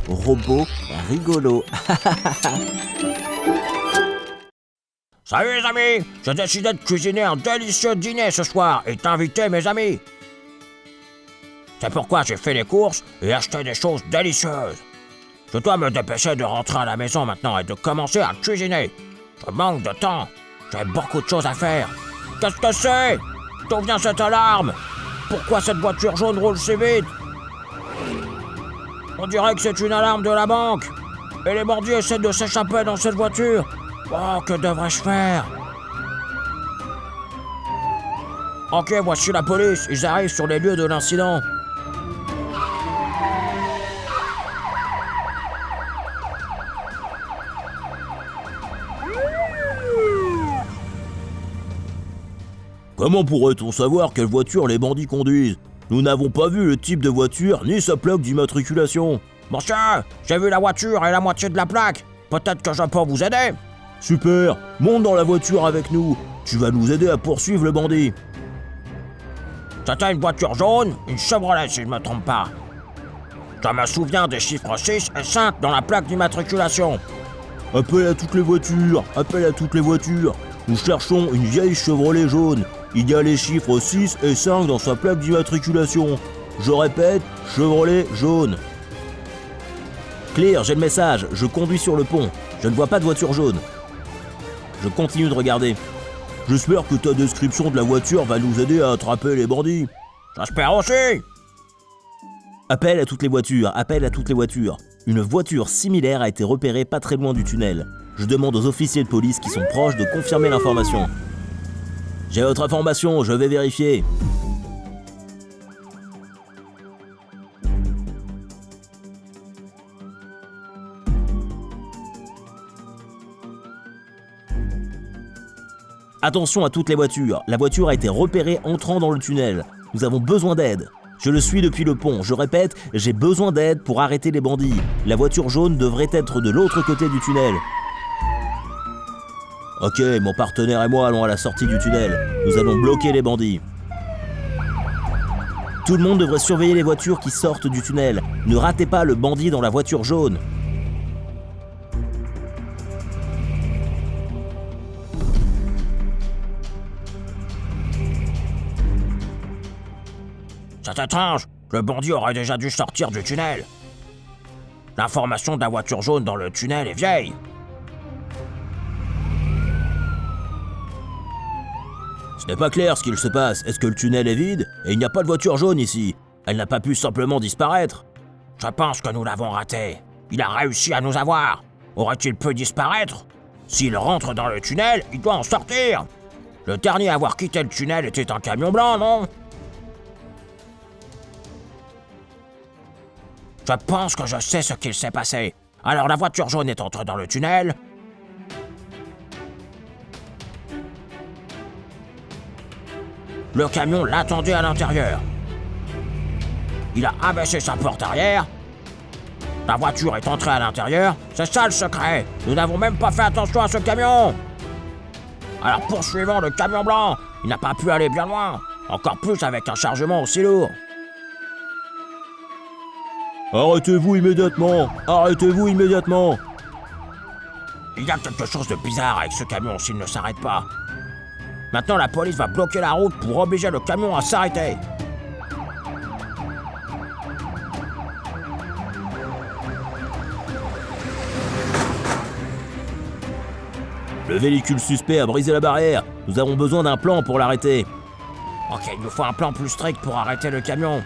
robot rigolo. Salut les amis, j'ai décidé de cuisiner un délicieux dîner ce soir et d'inviter mes amis. C'est pourquoi j'ai fait les courses et acheté des choses délicieuses. Je dois me dépêcher de rentrer à la maison maintenant et de commencer à cuisiner. Je manque de temps, j'ai beaucoup de choses à faire. Qu'est-ce que c'est? D'où vient cette alarme? Pourquoi cette voiture jaune roule si vite? On dirait que c'est une alarme de la banque. Et les bandits essaient de s'échapper dans cette voiture. Oh, que devrais-je faire? Ok, voici la police. Ils arrivent sur les lieux de l'incident. Comment pourrait-on savoir quelle voiture les bandits conduisent? Nous n'avons pas vu le type de voiture ni sa plaque d'immatriculation. Monsieur, j'ai vu la voiture et la moitié de la plaque. Peut-être que je peux vous aider? Super, monte dans la voiture avec nous. Tu vas nous aider à poursuivre le bandit. C'était une voiture jaune, une Chevrolet si je ne me trompe pas. Je me souviens des chiffres 6 et 5 dans la plaque d'immatriculation. Appelle à toutes les voitures, appelle à toutes les voitures. Nous cherchons une vieille Chevrolet jaune. Il y a les chiffres 6 et 5 dans sa plaque d'immatriculation. Je répète, Chevrolet jaune. Clear, j'ai le message, je conduis sur le pont. Je ne vois pas de voiture jaune. Je continue de regarder. J'espère que ta description de la voiture va nous aider à attraper les bandits. J'espère aussi. Appel à toutes les voitures, appel à toutes les voitures. Une voiture similaire a été repérée pas très loin du tunnel. Je demande aux officiers de police qui sont proches de confirmer l'information. J'ai votre information, je vais vérifier. Attention à toutes les voitures, la voiture a été repérée entrant dans le tunnel. Nous avons besoin d'aide. Je le suis depuis le pont, je répète, j'ai besoin d'aide pour arrêter les bandits. La voiture jaune devrait être de l'autre côté du tunnel. Ok, mon partenaire et moi allons à la sortie du tunnel. Nous allons bloquer les bandits. Tout le monde devrait surveiller les voitures qui sortent du tunnel. Ne ratez pas le bandit dans la voiture jaune. C'est étrange, le bandit aurait déjà dû sortir du tunnel. L'information de la voiture jaune dans le tunnel est vieille. Ce n'est pas clair ce qu'il se passe. Est-ce que le tunnel est vide? Et il n'y a pas de voiture jaune ici. Elle n'a pas pu simplement disparaître. Je pense que nous l'avons raté. Il a réussi à nous avoir. Aurait-il pu disparaître? S'il rentre dans le tunnel, il doit en sortir. Le dernier à avoir quitté le tunnel était un camion blanc, non? Je pense que je sais ce qu'il s'est passé. Alors la voiture jaune est entrée dans le tunnel. Le camion l'attendait à l'intérieur. Il a abaissé sa porte arrière. La voiture est entrée à l'intérieur. C'est ça le secret. Nous n'avons même pas fait attention à ce camion. Alors poursuivons le camion blanc. Il n'a pas pu aller bien loin. Encore plus avec un chargement aussi lourd. Arrêtez-vous immédiatement! Arrêtez-vous immédiatement! Il y a quelque chose de bizarre avec ce camion s'il ne s'arrête pas. Maintenant, la police va bloquer la route pour obliger le camion à s'arrêter. Le véhicule suspect a brisé la barrière. Nous avons besoin d'un plan pour l'arrêter. Ok, il nous faut un plan plus strict pour arrêter le camion.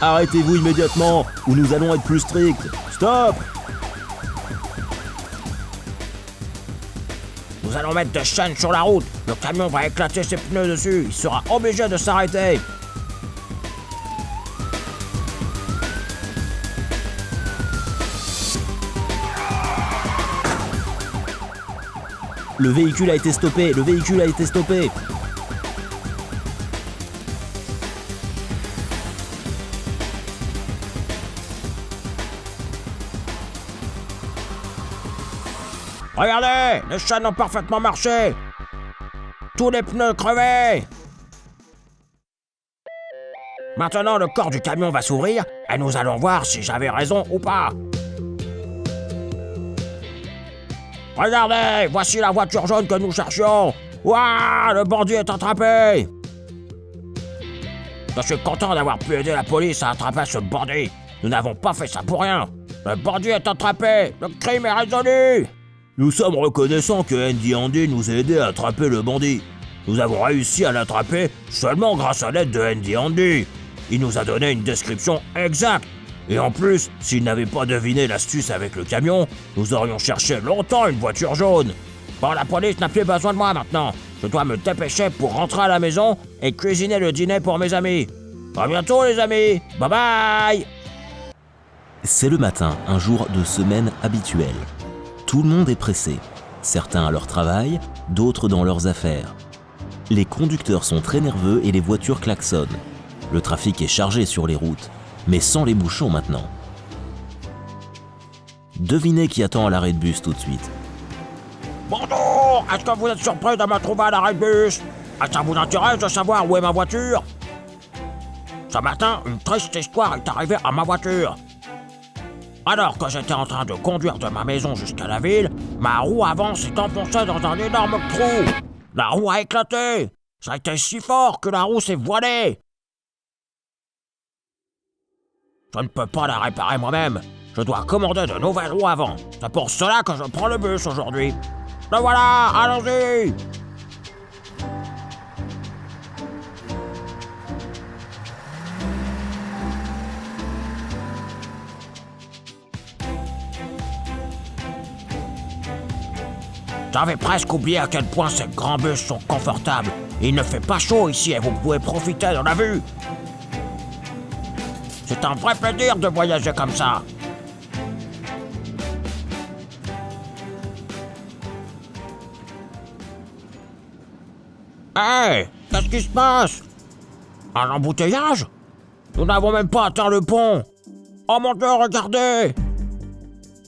Arrêtez-vous immédiatement, ou nous allons être plus stricts. Stop! Nous allons mettre des chaînes sur la route. Le camion va éclater ses pneus dessus. Il sera obligé de s'arrêter. Le véhicule a été stoppé, le véhicule a été stoppé. Regardez, les chaînes ont parfaitement marché. Tous les pneus crevés. Maintenant, le corps du camion va s'ouvrir et nous allons voir si j'avais raison ou pas. Regardez, voici la voiture jaune que nous cherchions. Ouah, le bandit est attrapé. Je suis content d'avoir pu aider la police à attraper ce bandit. Nous n'avons pas fait ça pour rien. Le bandit est attrapé. Le crime est résolu. Nous sommes reconnaissants que Handy Andy nous a aidé à attraper le bandit. Nous avons réussi à l'attraper seulement grâce à l'aide de Handy Andy. Il nous a donné une description exacte. Et en plus, s'il n'avait pas deviné l'astuce avec le camion, nous aurions cherché longtemps une voiture jaune. Bon, la police n'a plus besoin de moi maintenant. Je dois me dépêcher pour rentrer à la maison et cuisiner le dîner pour mes amis. À bientôt les amis. Bye bye. C'est le matin, un jour de semaine habituel. Tout le monde est pressé. Certains à leur travail, d'autres dans leurs affaires. Les conducteurs sont très nerveux et les voitures klaxonnent. Le trafic est chargé sur les routes, mais sans les bouchons maintenant. Devinez qui attend à l'arrêt de bus tout de suite. Bonjour, est-ce que vous êtes surpris de me trouver à l'arrêt de bus? Ça vous intéresse de savoir où est ma voiture? Ce matin, une triste histoire est arrivée à ma voiture. Alors que j'étais en train de conduire de ma maison jusqu'à la ville, ma roue avant s'est enfoncée dans un énorme trou. La roue a éclaté. Ça a été si fort que la roue s'est voilée. Je ne peux pas la réparer moi-même. Je dois commander de nouvelles roues avant. C'est pour cela que je prends le bus aujourd'hui. Le voilà, allons-y! J'avais presque oublié à quel point ces grands bus sont confortables. Il ne fait pas chaud ici et vous pouvez profiter de la vue. C'est un vrai plaisir de voyager comme ça. Hé, qu'est-ce qui se passe? Un embouteillage? Nous n'avons même pas atteint le pont. Oh mon Dieu, regardez!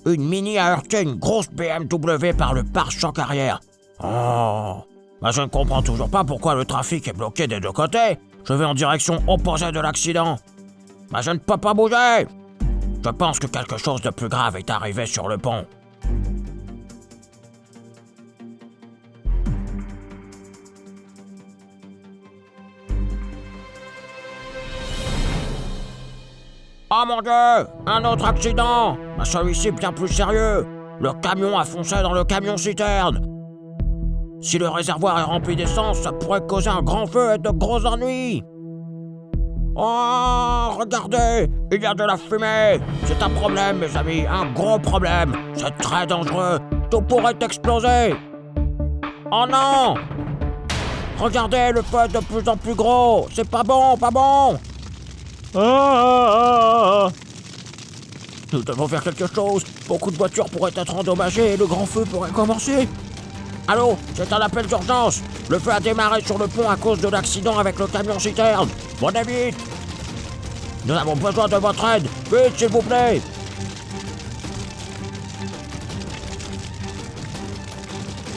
Une Mini a heurté une grosse BMW par le pare-choc arrière. Oh! Mais je ne comprends toujours pas pourquoi le trafic est bloqué des deux côtés. Je vais en direction opposée de l'accident. Mais je ne peux pas bouger. Je pense que quelque chose de plus grave est arrivé sur le pont. Oh mon Dieu! Un autre accident! Mais celui-ci bien plus sérieux! Le camion a foncé dans le camion-citerne! Si le réservoir est rempli d'essence, ça pourrait causer un grand feu et de gros ennuis! Oh! Regardez! Il y a de la fumée! C'est un problème, mes amis, un gros problème! C'est très dangereux! Tout pourrait exploser! Oh non! Regardez, le feu est de plus en plus gros! C'est pas bon, pas bon! Nous devons faire quelque chose. Beaucoup de voitures pourraient être endommagées et le grand feu pourrait commencer. Allô, c'est un appel d'urgence. Le feu a démarré sur le pont à cause de l'accident avec le camion-citerne. Venez vite. Nous avons besoin de votre aide. Vite, s'il vous plaît.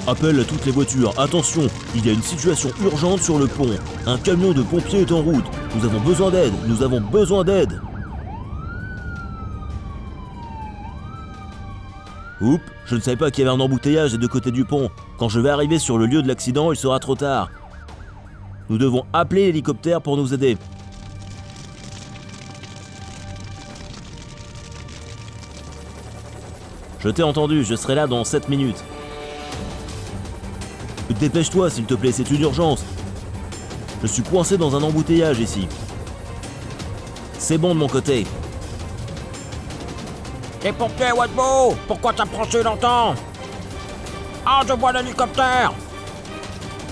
Appel à toutes les voitures, attention, il y a une situation urgente sur le pont. Un camion de pompiers est en route. Nous avons besoin d'aide, nous avons besoin d'aide. Oups, je ne savais pas qu'il y avait un embouteillage des deux côtés du pont. Quand je vais arriver sur le lieu de l'accident, il sera trop tard. Nous devons appeler l'hélicoptère pour nous aider. Je t'ai entendu, je serai là dans 7 minutes. Dépêche-toi s'il te plaît, c'est une urgence. Je suis coincé dans un embouteillage ici. C'est bon de mon côté. Les pompiers, Wadbo, pourquoi ça prend si longtemps? Ah, je vois l'hélicoptère.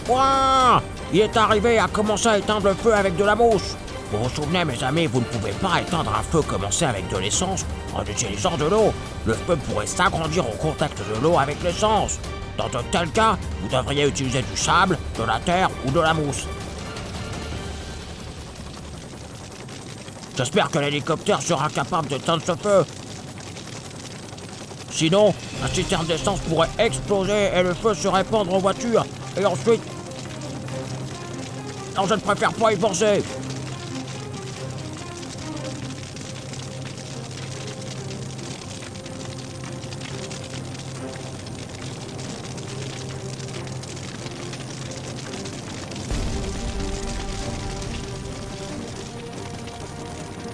Ouah! Il est arrivé et a commencé à éteindre le feu avec de la mousse. Vous vous souvenez, mes amis, vous ne pouvez pas éteindre un feu commencé avec de l'essence en utilisant de l'eau. Le feu pourrait s'agrandir au contact de l'eau avec l'essence. Dans de tels cas, vous devriez utiliser du sable, de la terre ou de la mousse. J'espère que l'hélicoptère sera capable d'éteindre ce feu. Sinon, un citerne d'essence pourrait exploser et le feu se répandre aux voitures. Et ensuite... Non, je ne préfère pas y penser.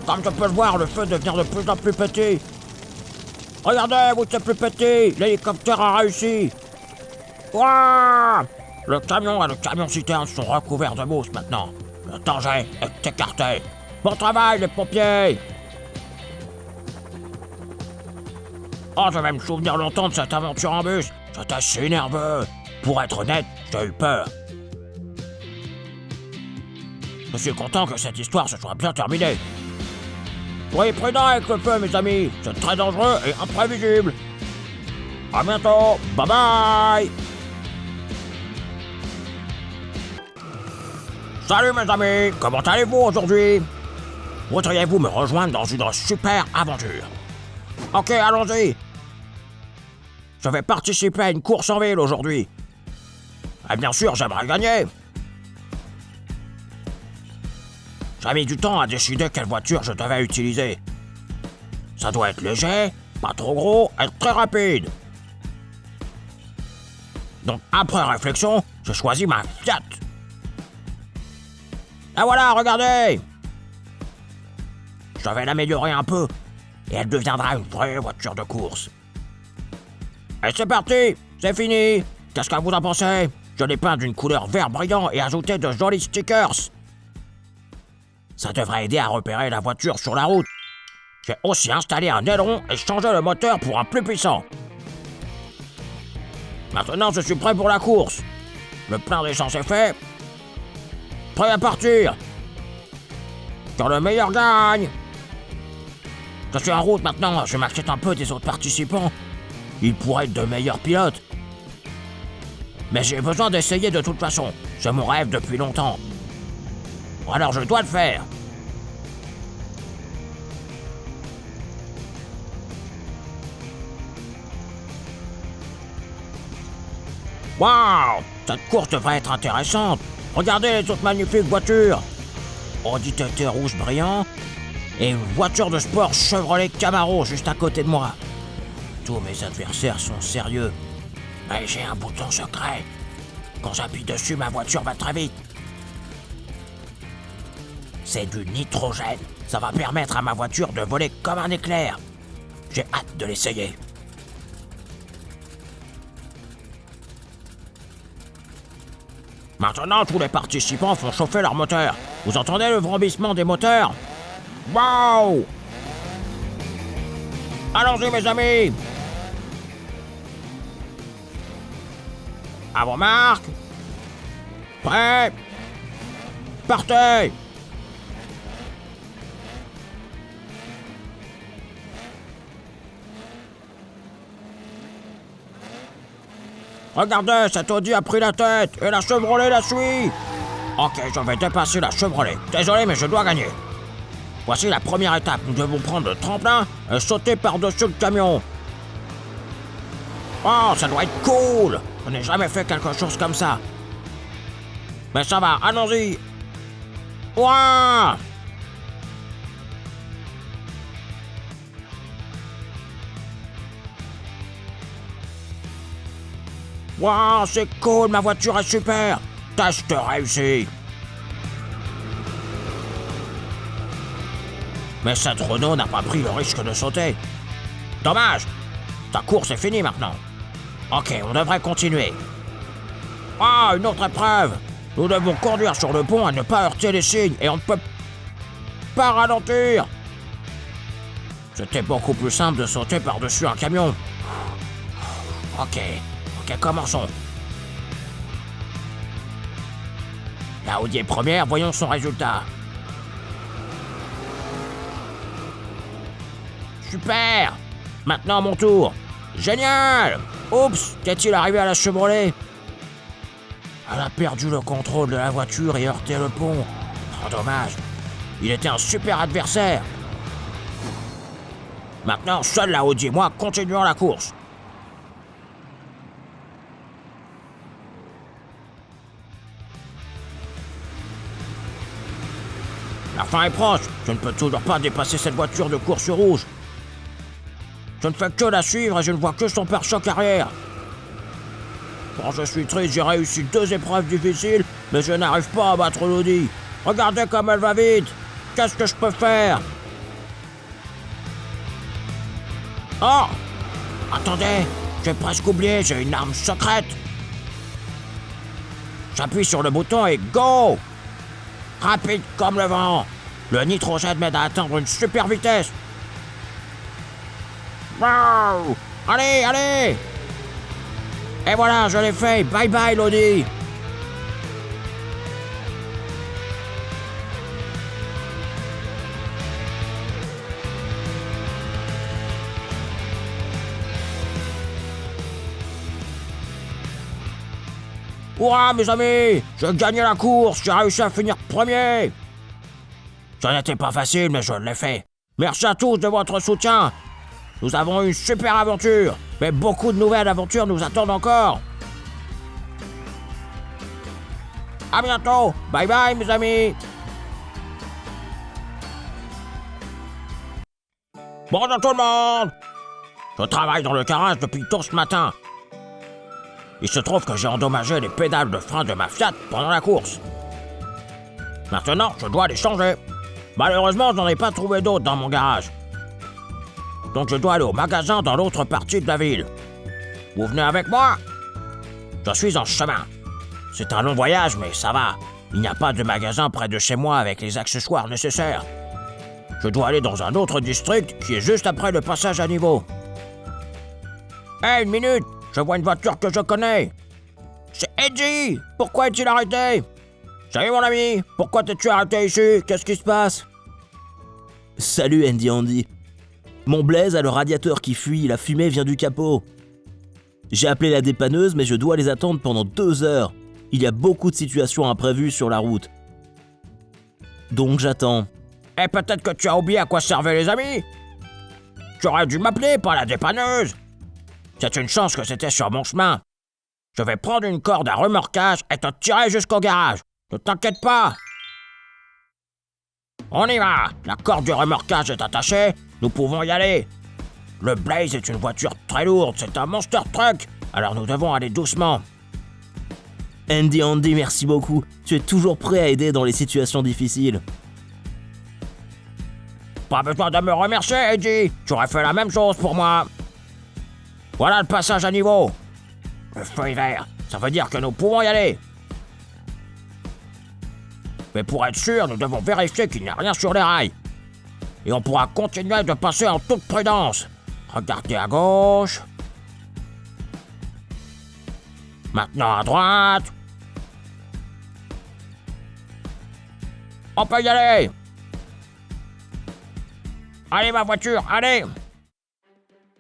Comme je peux le voir, le feu devient de plus en plus petit. Regardez, vous êtes plus petit. L'hélicoptère a réussi. Ouah! Le camion et le camion-citerne sont recouverts de mousse maintenant. Le danger est écarté. Bon travail, les pompiers! Oh, je vais me souvenir longtemps de cette aventure en bus. J'étais si nerveux. Pour être honnête, j'ai eu peur. Je suis content que cette histoire se soit bien terminée. Soyez prudents avec le feu, mes amis. C'est très dangereux et imprévisible. À bientôt. Bye bye. Salut mes amis, comment allez-vous aujourd'hui? Voudriez-vous me rejoindre dans une super aventure? Ok, allons-y. Je vais participer à une course en ville aujourd'hui. Et bien sûr, j'aimerais gagner. J'ai mis du temps à décider quelle voiture je devais utiliser. Ça doit être léger, pas trop gros et très rapide. Donc après réflexion, j'ai choisi ma Fiat. Et voilà, regardez! Je vais l'améliorer un peu et elle deviendra une vraie voiture de course. Et c'est parti! C'est fini! Qu'est-ce que vous en pensez? Je l'ai peint d'une couleur vert brillant et ajouté de jolis stickers. Ça devrait aider à repérer la voiture sur la route. J'ai aussi installé un aileron et changé le moteur pour un plus puissant. Maintenant, je suis prêt pour la course. Le plein d'essence est fait. Prêt à partir. Que le meilleur gagne. Je suis en route maintenant, je m'inquiète un peu des autres participants. Ils pourraient être de meilleurs pilotes. Mais j'ai besoin d'essayer de toute façon. C'est mon rêve depuis longtemps. Alors je dois le faire. Waouh! Cette course devrait être intéressante. Regardez les autres magnifiques voitures. Audi TT rouge brillant et une voiture de sport Chevrolet Camaro juste à côté de moi. Tous mes adversaires sont sérieux. Mais j'ai un bouton secret. Quand j'appuie dessus, ma voiture va très vite. C'est du nitrogène. Ça va permettre à ma voiture de voler comme un éclair. J'ai hâte de l'essayer. Maintenant, tous les participants font chauffer leur moteur. Vous entendez le vrombissement des moteurs? Waouh! Allons-y, mes amis! À vos marques! Prêt! Partez! Regardez, cet Audi a pris la tête et la Chevrolet la suit. Ok, je vais dépasser la Chevrolet. Désolé, mais je dois gagner. Voici la première étape. Nous devons prendre le tremplin et sauter par-dessus le camion. Oh, ça doit être cool. Je n'ai jamais fait quelque chose comme ça. Mais ça va, allons-y. Ouah! Waouh, c'est cool, ma voiture est super. Tâche de réussir. Mais cette Renault n'a pas pris le risque de sauter. Dommage. Ta course est finie maintenant. Ok, on devrait continuer. Ah, une autre épreuve. Nous devons conduire sur le pont et ne pas heurter les signes et on ne peut pas ralentir. C'était beaucoup plus simple de sauter par-dessus un camion. Ok, commençons. La Audi est première, voyons son résultat. Super! Maintenant mon tour. Génial! Oups, qu'est-il arrivé à la Chevrolet? Elle a perdu le contrôle de la voiture et heurté le pont. Oh, dommage. Il était un super adversaire. Maintenant, seule la Audi et moi continuons la course. La fin est proche. Je ne peux toujours pas dépasser cette voiture de course rouge. Je ne fais que la suivre et je ne vois que son pare-choc arrière. Quand je suis triste, j'ai réussi 2 épreuves difficiles, mais je n'arrive pas à battre l'Audi. Regardez comme elle va vite. Qu'est-ce que je peux faire? Oh! Attendez, j'ai presque oublié, j'ai une arme secrète. J'appuie sur le bouton et go! Rapide comme le vent. Le nitrogène m'aide à atteindre une super vitesse. Wow! Allez, allez! Et voilà, je l'ai fait. Bye bye, Lodi. Hurrah, mes amis! J'ai gagné la course, j'ai réussi à finir premier! Ça n'était pas facile, mais je l'ai fait. Merci à tous de votre soutien. Nous avons eu une super aventure, mais beaucoup de nouvelles aventures nous attendent encore. À bientôt! Bye bye, mes amis! Bonjour tout le monde! Je travaille dans le garage depuis tôt ce matin. Il se trouve que j'ai endommagé les pédales de frein de ma Fiat pendant la course. Maintenant, je dois les changer. Malheureusement, je n'en ai pas trouvé d'autres dans mon garage. Donc je dois aller au magasin dans l'autre partie de la ville. Vous venez avec moi? Je suis en chemin. C'est un long voyage, mais ça va. Il n'y a pas de magasin près de chez moi avec les accessoires nécessaires. Je dois aller dans un autre district qui est juste après le passage à niveau. Hé, une minute! Je vois une voiture que je connais. C'est Eddie! Pourquoi est-il arrêté? Salut mon ami! Pourquoi t'es-tu arrêté ici? Qu'est-ce qui se passe? Salut Andy. Mon Blaze a le radiateur qui fuit, la fumée vient du capot. J'ai appelé la dépanneuse, mais je dois les attendre pendant 2 heures. Il y a beaucoup de situations imprévues sur la route. Donc j'attends. Et peut-être que tu as oublié à quoi servaient les amis? Tu aurais dû m'appeler, pas la dépanneuse. C'est une chance que c'était sur mon chemin. Je vais prendre une corde à remorquage et te tirer jusqu'au garage. Ne t'inquiète pas. On y va. La corde du remorquage est attachée. Nous pouvons y aller. Le Blaze est une voiture très lourde. C'est un monster truck. Alors nous devons aller doucement. Andy, merci beaucoup. Tu es toujours prêt à aider dans les situations difficiles. Pas besoin de me remercier, Eddie. Tu aurais fait la même chose pour moi. Voilà le passage à niveau. Le feu est vert. Ça veut dire que nous pouvons y aller. Mais pour être sûr, nous devons vérifier qu'il n'y a rien sur les rails. Et on pourra continuer de passer en toute prudence. Regardez à gauche. Maintenant à droite. On peut y aller. Allez ma voiture, allez.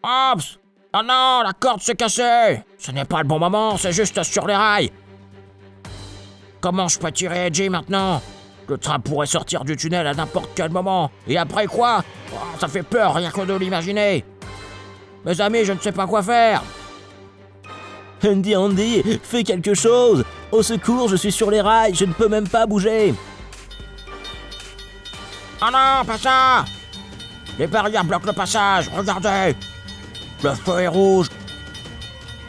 Oups. Oh non, la corde s'est cassée. Ce n'est pas le bon moment, c'est juste sur les rails. Comment je peux tirer Eddie maintenant? Le train pourrait sortir du tunnel à n'importe quel moment. Et après quoi? Oh, ça fait peur rien que de l'imaginer. Mes amis, je ne sais pas quoi faire. Andy, fais quelque chose. Au secours, je suis sur les rails, je ne peux même pas bouger. Oh non, pas ça! Les barrières bloquent le passage, regardez! Le feu est rouge.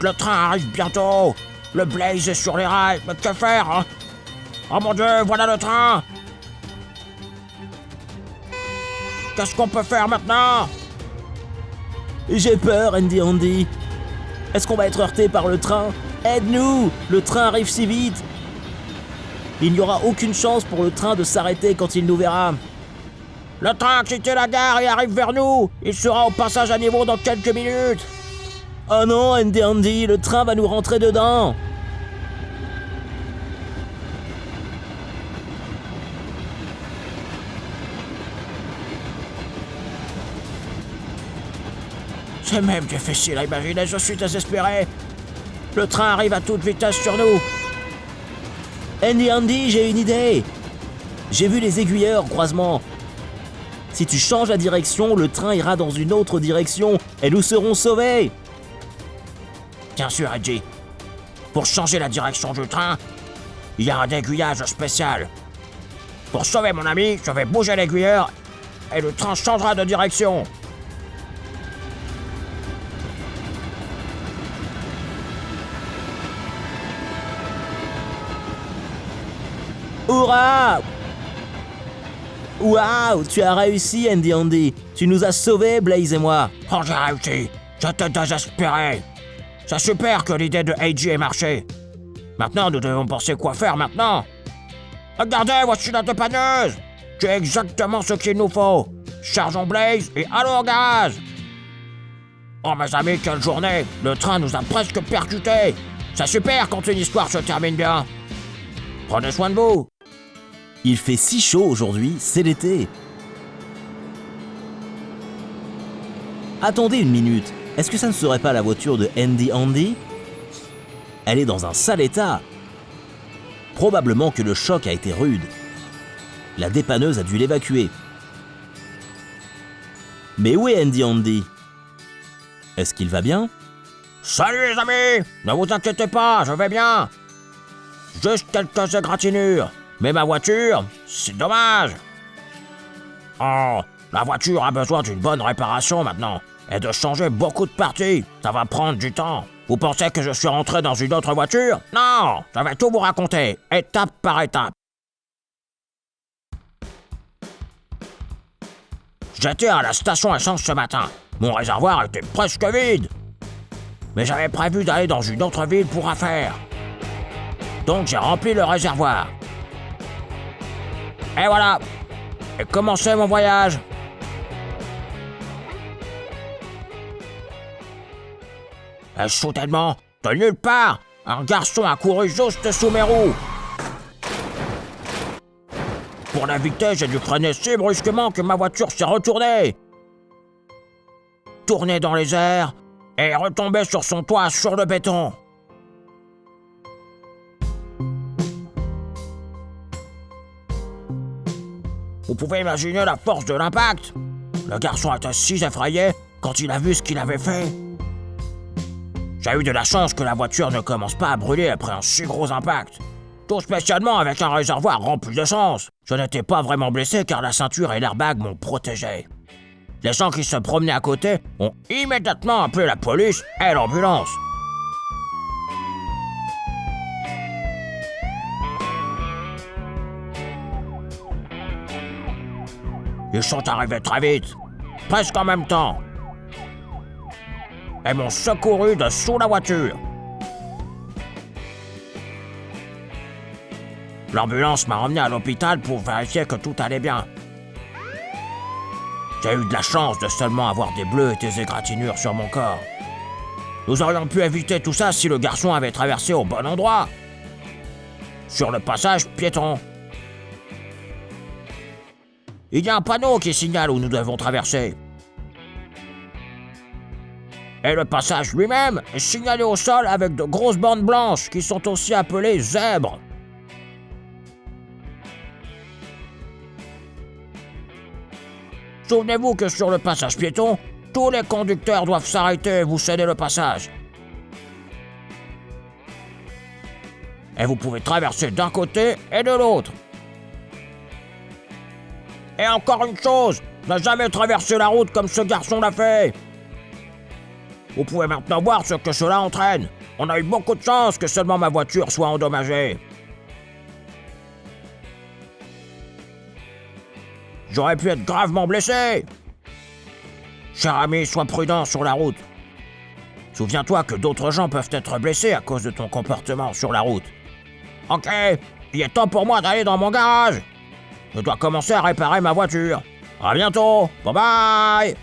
Le train arrive bientôt. Le Blaze est sur les rails. Mais que faire, hein? Oh mon Dieu, voilà le train! Qu'est-ce qu'on peut faire maintenant? J'ai peur, Andy. Est-ce qu'on va être heurté par le train? Aide-nous! Le train arrive si vite. Il n'y aura aucune chance pour le train de s'arrêter quand il nous verra. Le train a quitté la gare et arrive vers nous. Il sera au passage à niveau dans quelques minutes. Oh non, Andy, le train va nous rentrer dedans. C'est même difficile à imaginer, je suis désespéré. Le train arrive à toute vitesse sur nous. Andy, j'ai une idée. J'ai vu les aiguilleurs au croisement. Si tu changes la direction, le train ira dans une autre direction et nous serons sauvés. Bien sûr, Eddie. Pour changer la direction du train, il y a un aiguillage spécial. Pour sauver mon ami, je vais bouger l'aiguilleur et le train changera de direction. Hurrah! Waouh, tu as réussi, Andy Andy. Tu nous as sauvés, Blaze et moi. Oh, j'ai réussi. J'étais désespéré. C'est super que l'idée de AJ ait marché. Maintenant, nous devons penser quoi faire maintenant. Regardez, voici la dépanneuse. C'est exactement ce qu'il nous faut. Chargeons Blaze et allons au garage. Oh mes amis, quelle journée. Le train nous a presque percutés. C'est super quand une histoire se termine bien. Prenez soin de vous. Il fait si chaud aujourd'hui, c'est l'été. Attendez une minute, est-ce que ça ne serait pas la voiture de Andy Andy? Elle est dans un sale état. Probablement que le choc a été rude. La dépanneuse a dû l'évacuer. Mais où est Andy Andy? Est-ce qu'il va bien? Salut les amis. Ne vous inquiétez pas, je vais bien. Juste quelques égratignures. Mais ma voiture, c'est dommage. Oh, la voiture a besoin d'une bonne réparation maintenant. Et de changer beaucoup de parties. Ça va prendre du temps. Vous pensez que je suis rentré dans une autre voiture? Non, je vais tout vous raconter, étape par étape. J'étais à la station essence ce matin. Mon réservoir était presque vide. Mais j'avais prévu d'aller dans une autre ville pour affaires. Donc j'ai rempli le réservoir. Et voilà. Et commencé mon voyage. Et soudainement, de nulle part, un garçon a couru juste sous mes roues. Pour l'éviter, j'ai dû freiner si brusquement que ma voiture s'est retournée. Tournée dans les airs et retombée sur son toit sur le béton. Vous pouvez imaginer la force de l'impact. Le garçon était si effrayé quand il a vu ce qu'il avait fait. J'ai eu de la chance que la voiture ne commence pas à brûler après un si gros impact. Tout spécialement avec un réservoir rempli d'essence. Je n'étais pas vraiment blessé car la ceinture et l'airbag m'ont protégé. Les gens qui se promenaient à côté ont immédiatement appelé la police et l'ambulance. Ils sont arrivés très vite, presque en même temps. Et m'ont secouru de sous la voiture. L'ambulance m'a emmené à l'hôpital pour vérifier que tout allait bien. J'ai eu de la chance de seulement avoir des bleus et des égratignures sur mon corps. Nous aurions pu éviter tout ça si le garçon avait traversé au bon endroit. Sur le passage piéton. Il y a un panneau qui signale où nous devons traverser. Et le passage lui-même est signalé au sol avec de grosses bandes blanches qui sont aussi appelées zèbres. Souvenez-vous que sur le passage piéton, tous les conducteurs doivent s'arrêter et vous céder le passage. Et vous pouvez traverser d'un côté et de l'autre. Et encore une chose, ne jamais traverser la route comme ce garçon l'a fait. Vous pouvez maintenant voir ce que cela entraîne. On a eu beaucoup de chance que seulement ma voiture soit endommagée. J'aurais pu être gravement blessé. Cher ami, sois prudent sur la route. Souviens-toi que d'autres gens peuvent être blessés à cause de ton comportement sur la route. Ok, il est temps pour moi d'aller dans mon garage. Je dois commencer à réparer ma voiture. À bientôt, bye bye.